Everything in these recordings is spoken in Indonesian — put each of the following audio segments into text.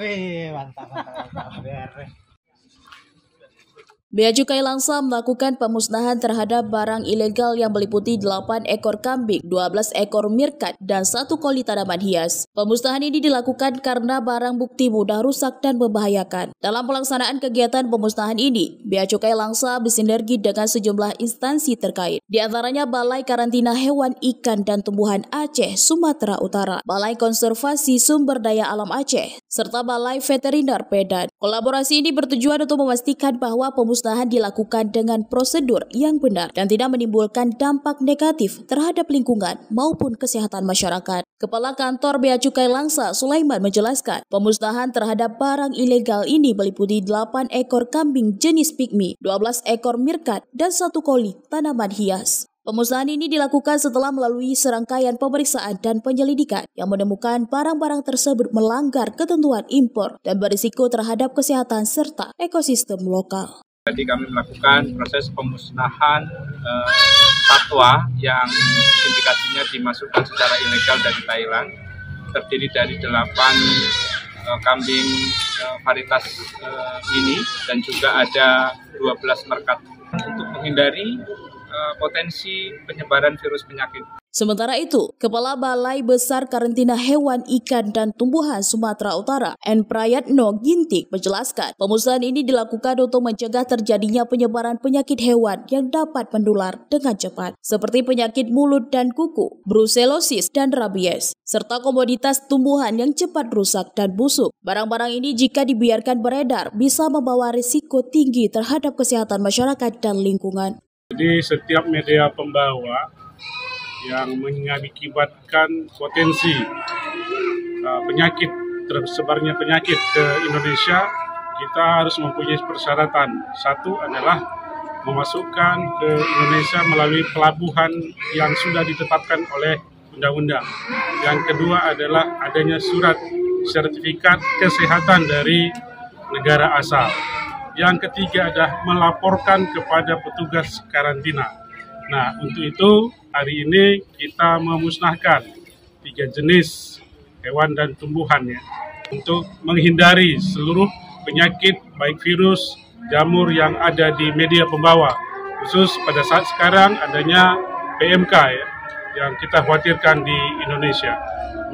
Wih, mantap. Beres. Bea Cukai Langsa melakukan pemusnahan terhadap barang ilegal yang meliputi 8 ekor kambing, 12 ekor meerkat, dan 1 koli tanaman hias. Pemusnahan ini dilakukan karena barang bukti mudah rusak dan membahayakan. Dalam pelaksanaan kegiatan pemusnahan ini, Bea Cukai Langsa bersinergi dengan sejumlah instansi terkait, di antaranya Balai Karantina Hewan, Ikan, dan Tumbuhan Aceh, Sumatera Utara, Balai Konservasi Sumber Daya Alam Aceh, serta Balai Veteriner Medan. Kolaborasi ini bertujuan untuk memastikan bahwa pemusnahan dilakukan dengan prosedur yang benar dan tidak menimbulkan dampak negatif terhadap lingkungan maupun kesehatan masyarakat. Kepala Kantor Bea Cukai Langsa, Sulaiman, menjelaskan pemusnahan terhadap barang ilegal ini meliputi 8 ekor kambing jenis pygmy, 12 ekor meerkat, dan 1 koli tanaman hias. Pemusnahan ini dilakukan setelah melalui serangkaian pemeriksaan dan penyelidikan yang menemukan barang-barang tersebut melanggar ketentuan impor dan berisiko terhadap kesehatan serta ekosistem lokal. Jadi kami melakukan proses pemusnahan satwa yang indikasinya dimasukkan secara ilegal dari Thailand, terdiri dari 8 kambing varietas ini dan juga ada 12 meerkat untuk menghindari potensi penyebaran virus penyakit. Sementara itu, Kepala Balai Besar Karantina Hewan, Ikan, dan Tumbuhan Sumatera Utara, N. Prayatno Ginting, menjelaskan pemusnahan ini dilakukan untuk mencegah terjadinya penyebaran penyakit hewan yang dapat menular dengan cepat, seperti penyakit mulut dan kuku, brusellosis, dan rabies, serta komoditas tumbuhan yang cepat rusak dan busuk. Barang-barang ini jika dibiarkan beredar bisa membawa risiko tinggi terhadap kesehatan masyarakat dan lingkungan. Jadi setiap media pembawa yang mengakibatkan potensi penyakit, tersebarnya penyakit ke Indonesia, kita harus mempunyai persyaratan. Satu adalah memasukkan ke Indonesia melalui pelabuhan yang sudah ditetapkan oleh undang-undang. Yang kedua adalah adanya surat sertifikat kesehatan dari negara asal. Yang ketiga adalah melaporkan kepada petugas karantina. Nah, untuk itu hari ini kita memusnahkan 3 jenis hewan dan tumbuhan ya, untuk menghindari seluruh penyakit baik virus, jamur yang ada di media pembawa. Khusus pada saat sekarang adanya PMK ya, yang kita khawatirkan di Indonesia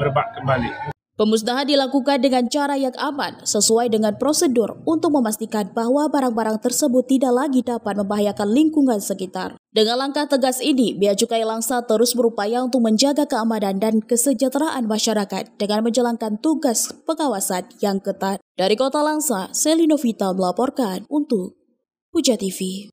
merebak kembali. Pemusnahan dilakukan dengan cara yang aman, sesuai dengan prosedur untuk memastikan bahwa barang-barang tersebut tidak lagi dapat membahayakan lingkungan sekitar. Dengan langkah tegas ini, Bea Cukai Langsa terus berupaya untuk menjaga keamanan dan kesejahteraan masyarakat dengan menjalankan tugas pengawasan yang ketat. Dari Kota Langsa, Selino Vita melaporkan untuk Puja TV.